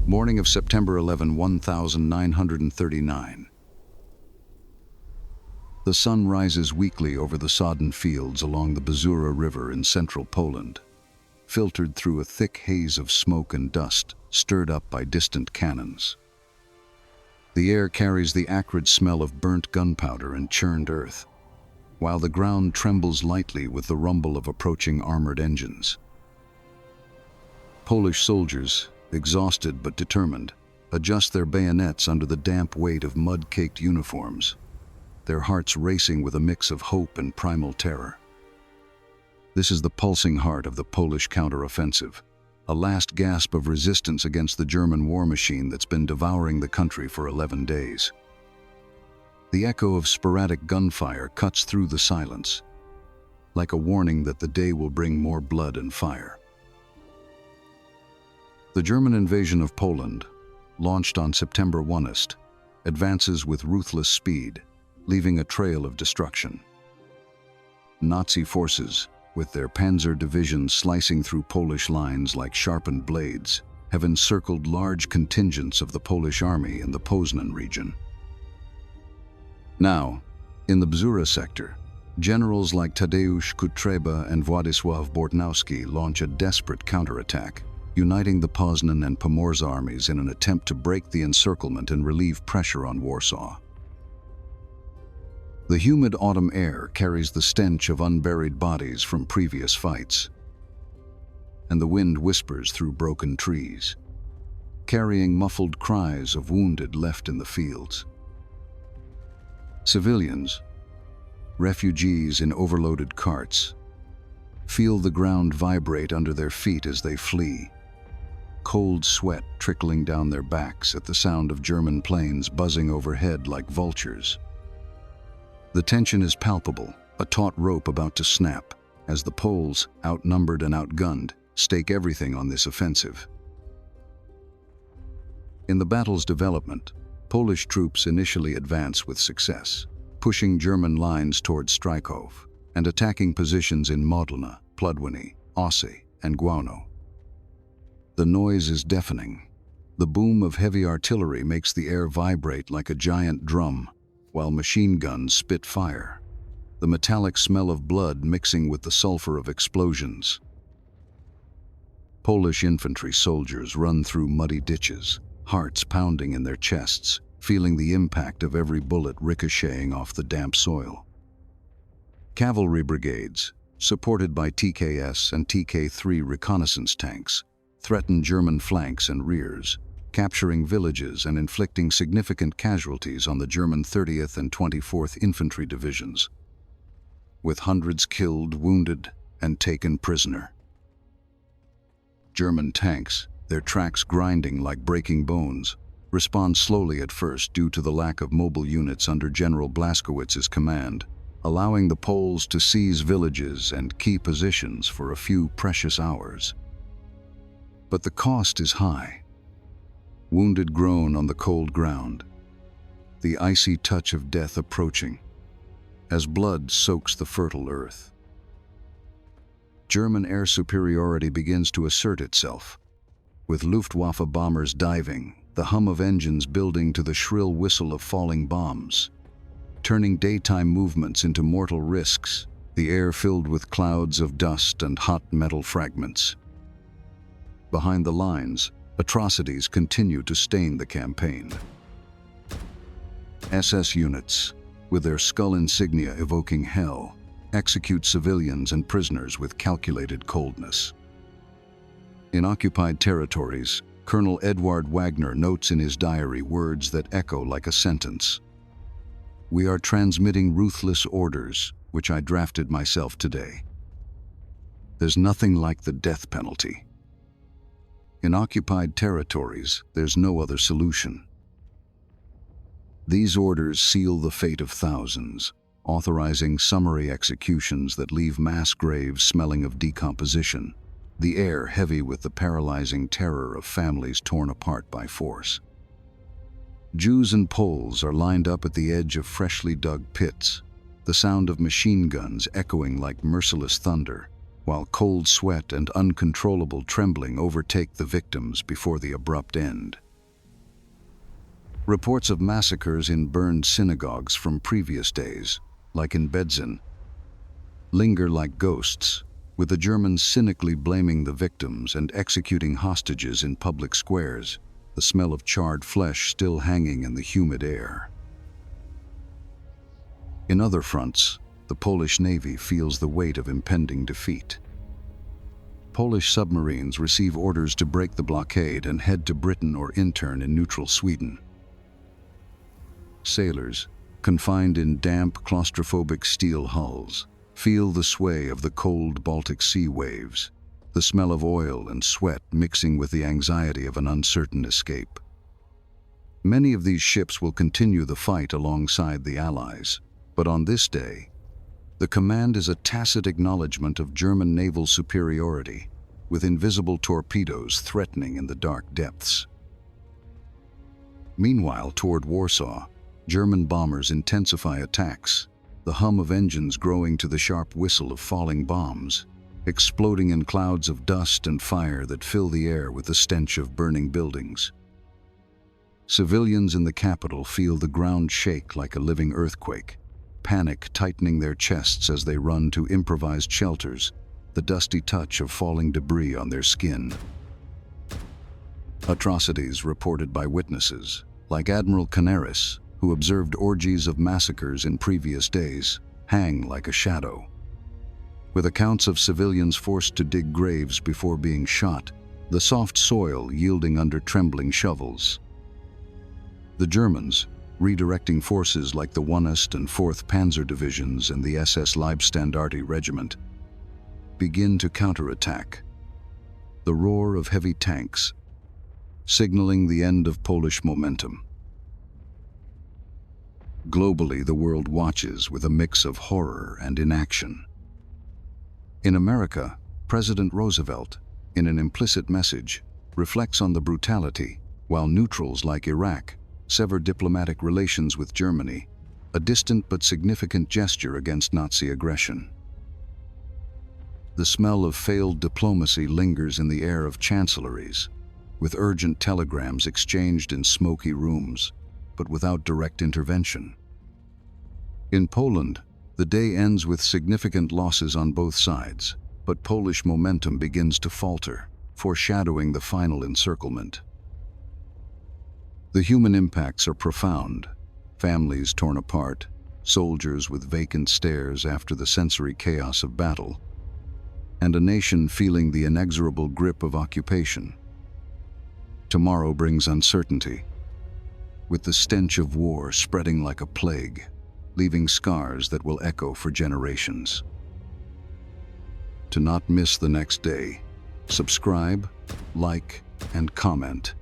Morning of September 11, 1939. The sun rises weakly over the sodden fields along the Bzura River in central Poland, filtered through a thick haze of smoke and dust stirred up by distant cannons. The air carries the acrid smell of burnt gunpowder and churned earth, while the ground trembles lightly with the rumble of approaching armored engines. Polish soldiers, exhausted but determined, adjust their bayonets under the damp weight of mud-caked uniforms, their hearts racing with a mix of hope and primal terror. This is the pulsing heart of the Polish counteroffensive, a last gasp of resistance against the German war machine that's been devouring the country for 11 days. The echo of sporadic gunfire cuts through the silence, like a warning that the day will bring more blood and fire. The German invasion of Poland, launched on September 1st, advances with ruthless speed, leaving a trail of destruction. Nazi forces, with their panzer divisions slicing through Polish lines like sharpened blades, have encircled large contingents of the Polish army in the Poznan region. Now, in the Bzura sector, generals like Tadeusz Kutreba and Władysław Bortnowski launch a desperate counterattack, uniting the Poznan and Pomorze armies in an attempt to break the encirclement and relieve pressure on Warsaw. The humid autumn air carries the stench of unburied bodies from previous fights, and the wind whispers through broken trees, carrying muffled cries of wounded left in the fields. Civilians, refugees in overloaded carts, feel the ground vibrate under their feet as they flee, cold sweat trickling down their backs at the sound of German planes buzzing overhead like vultures. The tension is palpable, a taut rope about to snap, as the Poles, outnumbered and outgunned, stake everything on this offensive. In the battle's development, Polish troops initially advance with success, pushing German lines towards Stryków and attacking positions in Modlina, Pludwiny, Ossy, and Gwałno. The noise is deafening. The boom of heavy artillery makes the air vibrate like a giant drum, while machine guns spit fire, the metallic smell of blood mixing with the sulfur of explosions. Polish infantry soldiers run through muddy ditches, hearts pounding in their chests, feeling the impact of every bullet ricocheting off the damp soil. Cavalry brigades, supported by TKS and TK3 reconnaissance tanks, threaten German flanks and rears, capturing villages and inflicting significant casualties on the German 30th and 24th Infantry Divisions, with hundreds killed, wounded, and taken prisoner. German tanks, their tracks grinding like breaking bones, respond slowly at first due to the lack of mobile units under General Blaskowitz's command, allowing the Poles to seize villages and key positions for a few precious hours. But the cost is high. Wounded groan on the cold ground, the icy touch of death approaching, as blood soaks the fertile earth. German air superiority begins to assert itself, with Luftwaffe bombers diving, the hum of engines building to the shrill whistle of falling bombs, turning daytime movements into mortal risks, the air filled with clouds of dust and hot metal fragments. Behind the lines, atrocities continue to stain the campaign. SS units, with their skull insignia evoking hell, execute civilians and prisoners with calculated coldness. In occupied territories, Colonel Eduard Wagner notes in his diary words that echo like a sentence. "We are transmitting ruthless orders, which I drafted myself today. There's nothing like the death penalty. In occupied territories, there's no other solution." These orders seal the fate of thousands, authorizing summary executions that leave mass graves smelling of decomposition, the air heavy with the paralyzing terror of families torn apart by force. Jews and Poles are lined up at the edge of freshly dug pits, the sound of machine guns echoing like merciless thunder, while cold sweat and uncontrollable trembling overtake the victims before the abrupt end. Reports of massacres in burned synagogues from previous days, like in Bedzin, linger like ghosts, with the Germans cynically blaming the victims and executing hostages in public squares, the smell of charred flesh still hanging in the humid air. In other fronts, the Polish Navy feels the weight of impending defeat. Polish submarines receive orders to break the blockade and head to Britain or intern in neutral Sweden. Sailors, confined in damp, claustrophobic steel hulls, feel the sway of the cold Baltic Sea waves, the smell of oil and sweat mixing with the anxiety of an uncertain escape. Many of these ships will continue the fight alongside the Allies, but on this day, the command is a tacit acknowledgement of German naval superiority, with invisible torpedoes threatening in the dark depths. Meanwhile, toward Warsaw, German bombers intensify attacks, the hum of engines growing to the sharp whistle of falling bombs, exploding in clouds of dust and fire that fill the air with the stench of burning buildings. Civilians in the capital feel the ground shake like a living earthquake, panic tightening their chests as they run to improvised shelters, the dusty touch of falling debris on their skin. Atrocities reported by witnesses, like Admiral Canaris, who observed orgies of massacres in previous days, hang like a shadow. With accounts of civilians forced to dig graves before being shot, the soft soil yielding under trembling shovels. The Germans, redirecting forces like the 1st and 4th Panzer Divisions and the SS Leibstandarte Regiment, begin to counterattack. The roar of heavy tanks, signaling the end of Polish momentum. Globally, the world watches with a mix of horror and inaction. In America, President Roosevelt, in an implicit message, reflects on the brutality, while neutrals like Iraq sever diplomatic relations with Germany, a distant but significant gesture against Nazi aggression. The smell of failed diplomacy lingers in the air of chancelleries, with urgent telegrams exchanged in smoky rooms, but without direct intervention. In Poland, the day ends with significant losses on both sides, but Polish momentum begins to falter, foreshadowing the final encirclement. The human impacts are profound: families torn apart, soldiers with vacant stares after the sensory chaos of battle, and a nation feeling the inexorable grip of occupation. Tomorrow brings uncertainty, with the stench of war spreading like a plague, leaving scars that will echo for generations. To not miss the next day, subscribe, like, and comment.